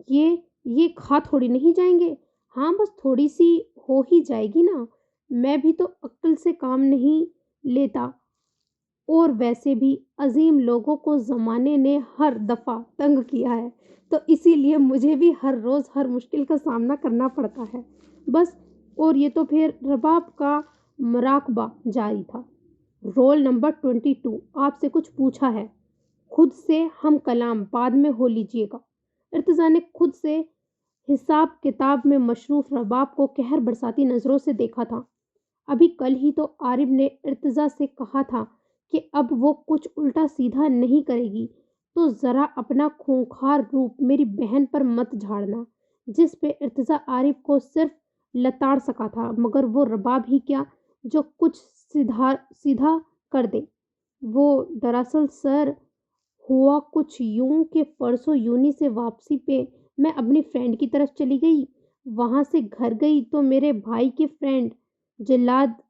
یہ کھا تھوڑی نہیں جائیں گے۔ ہاں، بس تھوڑی سی ہو ہی جائے گی نا، میں بھی تو عقل سے کام نہیں لیتا، اور ویسے بھی عظیم لوگوں کو زمانے نے ہر دفعہ تنگ کیا ہے، تو اسی لیے مجھے بھی ہر روز ہر مشکل کا سامنا کرنا پڑتا ہے، بس۔ اور یہ تو پھر رباب کا مراقبہ جاری تھا۔ رول نمبر 22 آپ سے کچھ پوچھا ہے، خود سے ہم کلام بعد میں ہو لیجیے گا۔ ارتضیٰ نے خود سے حساب کتاب میں مصروف رباب کو قہر برساتی نظروں سے دیکھا تھا۔ ابھی کل ہی تو عارب نے ارتضیٰ سے کہا تھا کہ اب وہ کچھ الٹا سیدھا نہیں کرے گی، تو ذرا اپنا خونخوار روپ میری بہن پر مت جھاڑنا، جس پہ ارتضیٰ عارب کو صرف لتاڑ سکا تھا، مگر وہ رباب ہی کیا جو کچھ سیدھا کر دے۔ وہ دراصل سر ہوا کچھ یوں کہ پرسوں یونی سے واپسی پہ میں اپنی فرینڈ کی طرف چلی گئی، وہاں سے گھر گئی تو میرے بھائی کے فرینڈ جلاد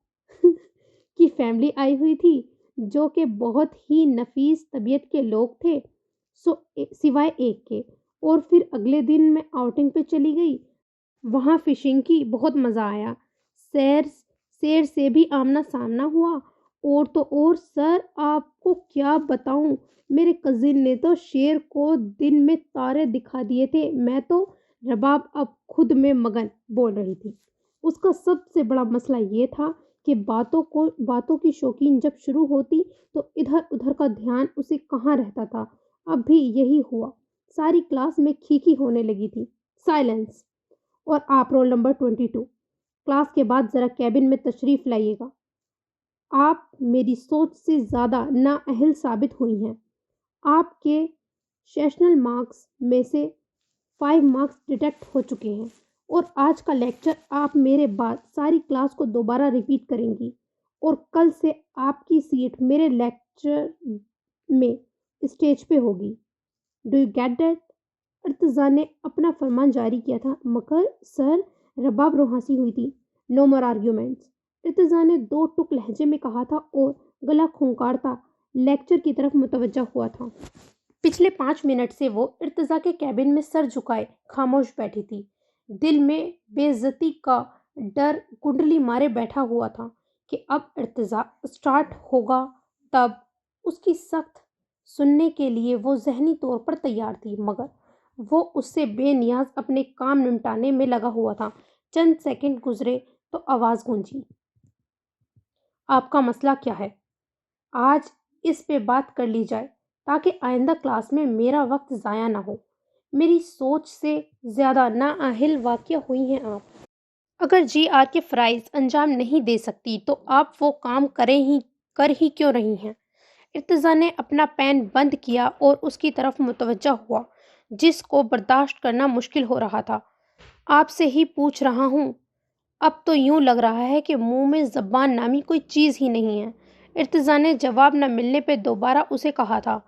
کی فیملی آئی ہوئی تھی، جو کہ بہت ہی نفیس طبیعت کے لوگ تھے، سوائے ایک کے۔ اور پھر اگلے دن میں آؤٹنگ پہ چلی گئی، وہاں فشنگ کی، بہت مزہ آیا، شیر سے بھی آمنا سامنا ہوا، اور تو اور سر آپ کو کیا بتاؤں، میرے کزن نے تو شیر کو دن میں تارے دکھا دیے تھے، میں تو۔ رباب اب خود میں مگن بول رہی تھی۔ اس کا سب سے بڑا مسئلہ یہ تھا کہ باتوں کی شوقین جب شروع ہوتی تو ادھر ادھر کا دھیان اسے کہاں رہتا تھا۔ اب بھی یہی ہوا، ساری کلاس میں کھیکھی ہونے لگی تھی۔ سائلنس! اور آپ رول نمبر 22، کلاس کے بعد ذرا کیبن میں تشریف لائیے گا۔ آپ میری سوچ سے زیادہ نااہل ثابت ہوئی ہیں۔ آپ کے سیشنل مارکس میں سے 5 مارکس ڈیڈکٹ ہو چکے ہیں، اور آج کا لیکچر آپ میرے بعد ساری کلاس کو دوبارہ ریپیٹ کریں گی، اور کل سے آپ کی سیٹ میرے لیکچر میں اسٹیج پہ ہوگی۔ Do you get that? Irtiza نے اپنا فرمان جاری کیا تھا، مگر سر، رباب روحانسی ہوئی تھی۔ نو مور آرگیومنٹس، ارتضیٰ نے 2 ٹک لہجے میں کہا تھا اور گلا کھنکارتا لیکچر کی طرف متوجہ ہوا تھا۔ پچھلے 5 منٹ سے وہ ارتضیٰ کے کیبن میں سر جھکائے خاموش بیٹھی تھی۔ دل میں بے عزتی کا ڈر کنڈلی مارے بیٹھا ہوا تھا کہ اب ارتضیٰ اسٹارٹ ہوگا۔ تب اس کی سخت سننے کے لیے وہ ذہنی طور پر تیار تھی، مگر وہ اس سے بے نیاز اپنے کام نمٹانے میں لگا ہوا تھا۔ چند سیکنڈ گزرے تو آواز گونجی، آپ کا مسئلہ کیا ہے؟ آج اس پہ بات کر لی جائے تاکہ آئندہ کلاس میں میرا وقت ضائع نہ ہو۔ میری سوچ سے زیادہ نااہل واقع ہوئی ہیں آپ۔ اگر جی آر کے فرائض انجام نہیں دے سکتی تو آپ وہ کام کر ہی کیوں رہی ہیں؟ ارتضیٰ نے اپنا پین بند کیا اور اس کی طرف متوجہ ہوا، جس کو برداشت کرنا مشکل ہو رہا تھا۔ آپ سے ہی پوچھ رہا ہوں۔ اب تو یوں لگ رہا ہے کہ منہ میں زبان نامی کوئی چیز ہی نہیں ہے، ارتضیٰ نے جواب نہ ملنے پہ دوبارہ اسے کہا تھا،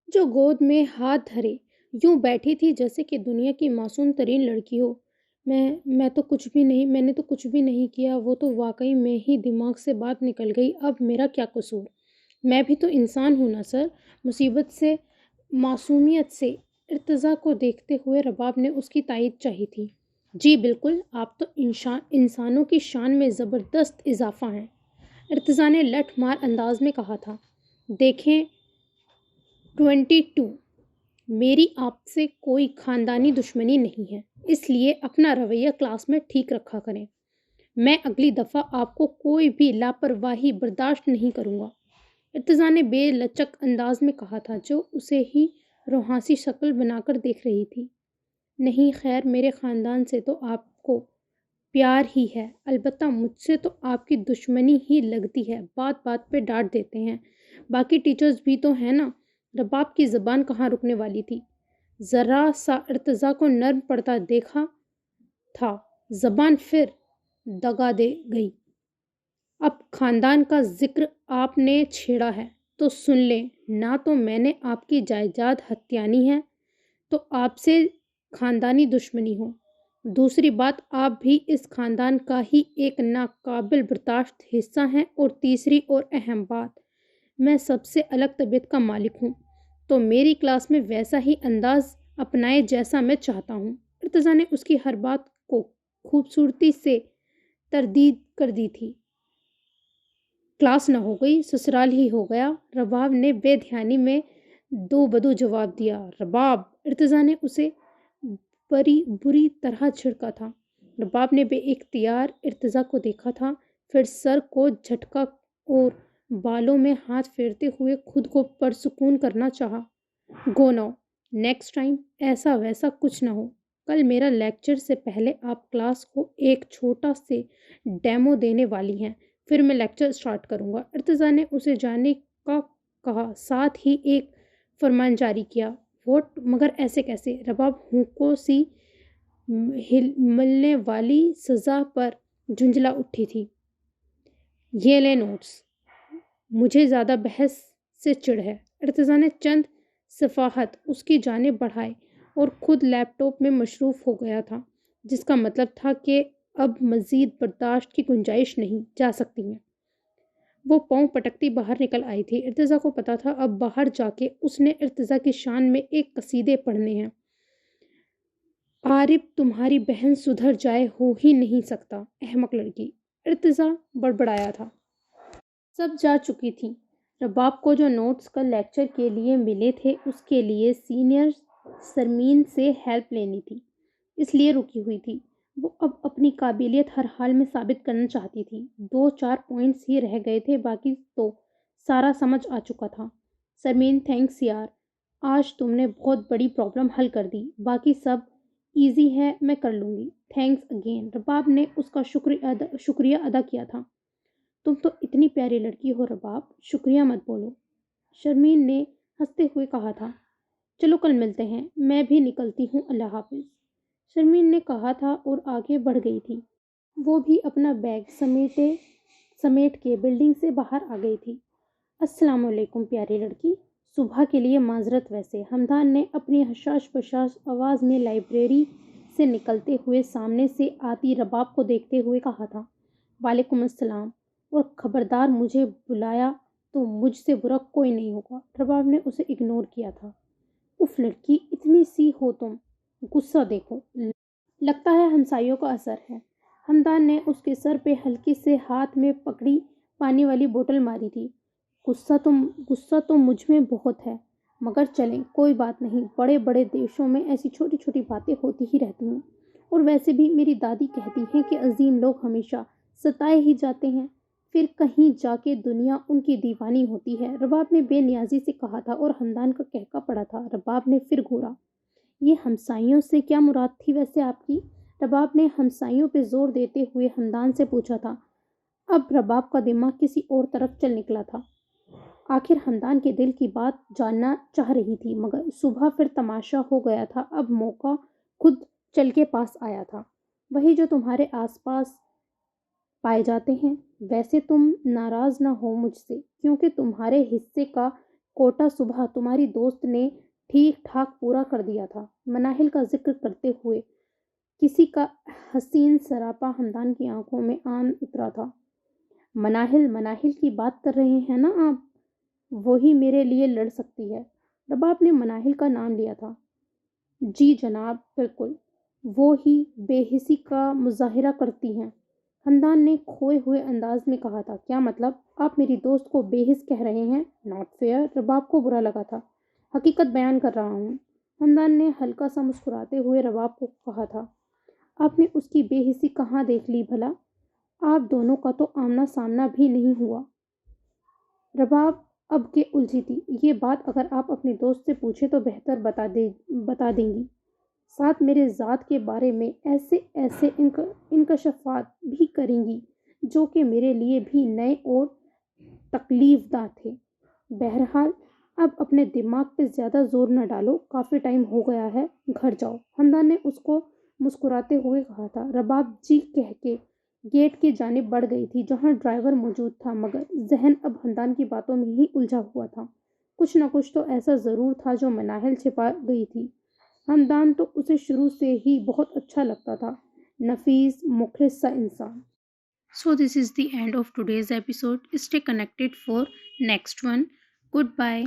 جو گود میں ہاتھ دھرے یوں بیٹھی تھی جیسے کہ دنیا کی معصوم ترین لڑکی ہو۔ میں نے تو کچھ بھی نہیں کیا، وہ تو واقعی میں ہی دماغ سے بات نکل گئی۔ اب میرا کیا قصور؟ میں بھی تو انسان ہوں نا سر، مصیبت سے، معصومیت سے۔ ارتضیٰ کو دیکھتے ہوئے رباب نے اس کی تائید چاہی تھی۔ جی بالکل، آپ تو انسانوں کی شان میں زبردست اضافہ ہیں، ارتضیٰ نے لٹھ مار انداز میں کہا تھا۔ دیکھیں 22، میری آپ سے کوئی خاندانی دشمنی نہیں ہے، اس لیے اپنا رویہ کلاس میں ٹھیک رکھا کریں۔ میں اگلی دفعہ آپ کو کوئی بھی لاپرواہی برداشت نہیں کروں گا، ارتضیٰ نے بے لچک انداز میں کہا تھا، جو اسے ہی روحانسی شکل بنا کر دیکھ رہی تھی۔ نہیں خیر، میرے خاندان سے تو آپ کو پیار ہی ہے، البتہ مجھ سے تو آپ کی دشمنی ہی لگتی ہے، بات بات پہ ڈانٹ دیتے ہیں۔ باقی ٹیچرز بھی تو ہیں نا۔ رباب کی زبان کہاں رکنے والی تھی، ذرا سا ارتضیٰ کو نرم پڑتا دیکھا تھا، زبان پھر دگا دے گئی۔ اب خاندان کا ذکر آپ نے چھیڑا ہے تو سن لیں، نہ تو میں نے آپ کی جائیداد ہتھیانی ہے تو آپ سے خاندانی دشمنی ہو، دوسری بات آپ بھی اس خاندان کا ہی ایک ناقابل برداشت حصہ ہیں، اور تیسری اور اہم بات، میں سب سے الگ طبیعت کا مالک ہوں، تو میری کلاس میں ویسا ہی انداز اپنائے جیسا میں چاہتا ہوں۔ ارتضیٰ نے اس کی ہر بات کو خوبصورتی سے تردید کر دی تھی۔ کلاس نہ ہو گئی، سسرال ہی ہو گیا، رباب نے بے دھیانی میں دو بدو جواب دیا۔ رباب! ارتضیٰ نے اسے بری طرح جھڑکا تھا۔ رباب نے بے اختیار ارتضیٰ کو دیکھا تھا، پھر سر کو جھٹکا اور بالوں میں ہاتھ پھیرتے ہوئے خود کو پرسکون کرنا چاہا۔ گو ناؤ، نیکسٹ ٹائم ایسا ویسا کچھ نہ ہو۔ کل میرا لیکچر سے پہلے آپ کلاس کو ایک چھوٹا سے ڈیمو دینے والی ہیں، پھر میں لیکچر سٹارٹ کروں گا۔ ارتضیٰ نے اسے جانے کا کہا، ساتھ ہی ایک فرمان جاری کیا۔ واٹ؟ مگر ایسے کیسے؟ رباب ہونکوں سی ملنے والی سزا پر جھنجلا اٹھی تھی۔ یہ لیں نوٹس، مجھے زیادہ بحث سے چڑ ہے۔ ارتضیٰ نے چند صفحات اس کی جانب بڑھائے اور خود لیپ ٹاپ میں مصروف ہو گیا تھا، جس کا مطلب تھا کہ اب مزید برداشت کی گنجائش نہیں جا سکتی ہے۔ وہ پاؤں پٹکتی باہر نکل آئی تھی۔ ارتضیٰ کو پتا تھا اب باہر جا کے اس نے ارتضیٰ کی شان میں ایک قصیدے پڑھنے ہیں۔ عارب تمہاری بہن سدھر جائے ہو ہی نہیں سکتا، احمق لڑکی، ارتضیٰ بڑبڑایا تھا۔ سب جا چکی تھی۔ رباب کو جو نوٹس کل لیکچر کے لیے ملے تھے اس کے لیے سینئر سرمین سے ہیلپ لینی تھی، اس لیے رکی ہوئی تھی۔ وہ اب اپنی قابلیت ہر حال میں ثابت کرنا چاہتی تھی۔ 2-4 پوائنٹس ہی رہ گئے تھے، باقی تو سارا سمجھ آ چکا تھا۔ سرمین تھینکس یار، آج تم نے بہت بڑی پرابلم حل کر دی، باقی سب ایزی ہے، میں کر لوں گی۔ Thanks again. رباب نے اس کا شکریہ ادا کیا تھا۔ تم تو اتنی پیاری لڑکی ہو رباب، شکریہ مت بولو، شرمین نے ہنستے ہوئے کہا تھا۔ چلو کل ملتے ہیں، میں بھی نکلتی ہوں، اللہ حافظ، شرمین نے کہا تھا اور آگے بڑھ گئی تھی۔ وہ بھی اپنا بیگ سمیٹ کے بلڈنگ سے باہر آ گئی تھی۔ السلام علیکم پیاری لڑکی، صبح کے لیے معذرت، ویسے ہمدان نے اپنی حشاش بشاش آواز میں لائبریری سے نکلتے ہوئے سامنے سے آتی رباب کو دیکھتے ہوئے کہا تھا۔ وعلیکم السلام، اور خبردار مجھے بلایا تو مجھ سے برا کوئی نہیں ہوگا۔ رباب نے اسے اگنور کیا تھا۔ اف لڑکی، اتنی سی ہو تم، غصہ دیکھو، لگتا ہے ہمسائیوں کا اثر ہے۔ ہمدان نے اس کے سر پہ ہلکی سے ہاتھ میں پکڑی پانی والی بوتل ماری تھی۔ غصہ تو مجھ میں بہت ہے، مگر چلیں کوئی بات نہیں، بڑے بڑے دیشوں میں ایسی چھوٹی چھوٹی باتیں ہوتی ہی رہتی ہیں، اور ویسے بھی میری دادی کہتی ہیں کہ عظیم لوگ ہمیشہ ستائے ہی جاتے ہیں، پھر کہیں جا کے دنیا ان کی دیوانی ہوتی ہے، رباب نے بے نیازی سے کہا تھا، اور ہمدان کا کہکا پڑا تھا۔ رباب نے پھر گھورا۔ یہ ہمسائیوں سے کیا مراد تھی ویسے آپ کی؟ رباب نے ہمسائیوں پہ زور دیتے ہوئے ہمدان سے پوچھا تھا۔ اب رباب کا دماغ کسی اور طرف چل نکلا تھا۔ آخر ہمدان کے دل کی بات جاننا چاہ رہی تھی، مگر صبح پھر تماشا ہو گیا تھا، اب موقع خود چل کے پاس آیا تھا، وہی جو تمہارے آس پاس پائے جاتے ہیں۔ ویسے تم ناراض نہ ہو مجھ سے، کیونکہ تمہارے حصے کا کوٹا صبح تمہاری دوست نے ٹھیک ٹھاک پورا کر دیا تھا۔ مناہل کا ذکر کرتے ہوئے کسی کا حسین سراپا ہمدان کی آنکھوں میں آن اترا تھا۔ مناہل کی بات کر رہے ہیں نا آپ؟ وہی میرے لیے لڑ سکتی ہے۔ رباب نے مناہل کا نام لیا تھا۔ جی جناب، بالکل، وہ ہی بے حسی کا مظاہرہ کرتی ہیں، ہمدان نے کھوئے ہوئے انداز میں کہا تھا۔ کیا مطلب؟ آپ میری دوست کو بے حس کہہ رہے ہیں؟ ناٹ فیئر، رباب کو برا لگا تھا۔ حقیقت بیان کر رہا ہوں، ہمدان نے ہلکا سا مسکراتے ہوئے رباب کو کہا تھا۔ آپ نے اس کی بے حسی کہاں دیکھ لی بھلا؟ آپ دونوں کا تو آمنا سامنا بھی نہیں ہوا۔ رباب اب کے الجھی تھی۔ یہ بات اگر آپ اپنے دوست سے پوچھیں تو بہتر بتا دیں گی، ساتھ میرے ذات کے بارے میں ایسے انکشافات بھی کریں گی جو کہ میرے لیے بھی نئے اور تکلیف دہ تھے۔ بہرحال اب اپنے دماغ پہ زیادہ زور نہ ڈالو، کافی ٹائم ہو گیا ہے، گھر جاؤ، ہمدان نے اس کو مسکراتے ہوئے کہا تھا۔ رباب جی کہہ کے گیٹ کی جانب بڑھ گئی تھی، جہاں ڈرائیور موجود تھا، مگر ذہن اب ہمدان کی باتوں میں ہی الجھا ہوا تھا۔ کچھ نہ کچھ تو ایسا ضرور تھا جو مناہل چھپا گئی تھی۔ ہمدان تو اسے شروع سے ہی بہت اچھا لگتا تھا، نفیس مخلص سا انسان۔ So this is the end of today's episode. Stay connected for next one. Goodbye.